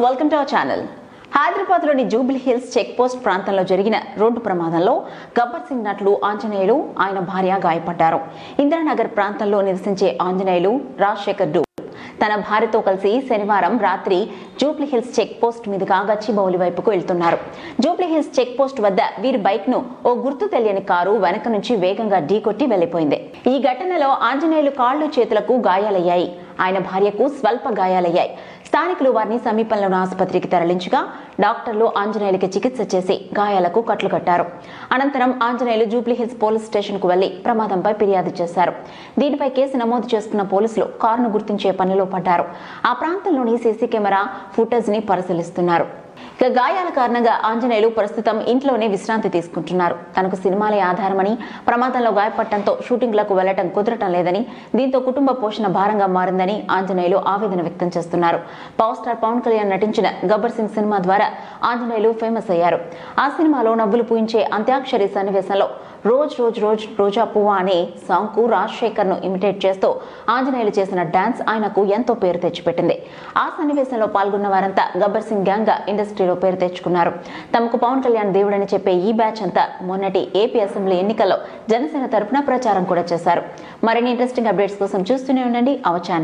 Welcome to our channel. హైదరాబాద్లోని Jubilee hills check post ప్రాంతంలో జరిగిన రోడ్డు ప్రమాదంలో గబ్బర్ సింగ్ నటుడు ఆంజనేయులు ఆయన భార్య గాయపడ్డారు. ఇందిరానగర్ ప్రాంతంలో నివసించే ఆంజనేయులు రాజశేఖర్ తన భార్యతో కలిసి శనివారం రాత్రి జూబ్లీ హిల్స్ చెక్ పోస్ట్ మీదుగా గచ్చిబౌలి వైపుకు వెళ్తున్నారు. జూబ్లీ హిల్స్ చెక్ పోస్ట్ వద్ద వీరి బైక్ ను ఓ గుర్తు తెలియని కారు వెనక నుంచి వేగంగా ఢీకొట్టి వెళ్లిపోయింది. ఈ ఘటనలో ఆంజనేయులు కాళ్లు చేతులకు గాయాలయ్యాయి. ఆయన భార్యకు స్వల్ప గాయాలయ్యాయి. స్థానికులు వారిని సమీపంలోని ఆసుపత్రికి తరలించగా డాక్టర్లు ఆంజనేయులకి చికిత్స చేసి గాయాలకు కట్లు కట్టారు. అనంతరం Anjaneyulu Jubilee hills police station కు వెళ్లి ప్రమాదంపై ఫిర్యాదు చేశారు. దీనిపై కేసు నమోదు చేసుకున్న పోలీసులు కారును గుర్తించే పనిలో పడ్డారు. ఆ ప్రాంతంలోని సీసీ కెమెరా ఫుటేజ్ ని పరిశీలిస్తున్నారు. ఇక గాయాల కారణంగా ఆంజనేయులు ప్రస్తుతం ఇంట్లోనే విశ్రాంతి తీసుకుంటున్నారు. తనకు సినిమాలే ఆధారమని, ప్రమాదంలో గాయపడటంతో షూటింగ్లకు వెళ్లటం కుదరటం లేదని, దీంతో కుటుంబ పోషణ భారంగా మారిందని ఆంజనేయులు ఆవేదన వ్యక్తం చేస్తున్నారు. పవర్ స్టార్ పవన్ కళ్యాణ్ నటించిన గబ్బర్ సింగ్ సినిమా ద్వారా ఆంజనేయులు ఫేమస్ అయ్యారు. ఆ సినిమాలో నవ్వులు పూయించే అంత్యాక్షరి సన్నివేశంలో రోజ్ రోజ్ రోజ్ రోజా పువ్వా అనే సాంగ్ కు రాజశేఖర్ ను ఇమిటేట్ చేస్తూ ఆంజనేయులు చేసిన డాన్స్ ఆయనకు ఎంతో పేరు తెచ్చిపెట్టింది. ఆ సన్నివేశంలో పాల్గొన్న వారంతా గబ్బర్ సింగ్ గ్యాంగ్ గా ఇండస్ట్రీలో పేరు తెచ్చుకున్నారు. తమకు పవన్ కళ్యాణ్ దేవుడని చెప్పే ఈ బ్యాచ్ అంతా మొన్నటి ఏపీ అసెంబ్లీ ఎన్నికల్లో జనసేన తరపున ప్రచారం కూడా చేశారు. మరిన్ని ఇంట్రెస్టింగ్ అప్డేట్స్ కోసం చూస్తూనే ఉండండి అవర్ ఛానల్.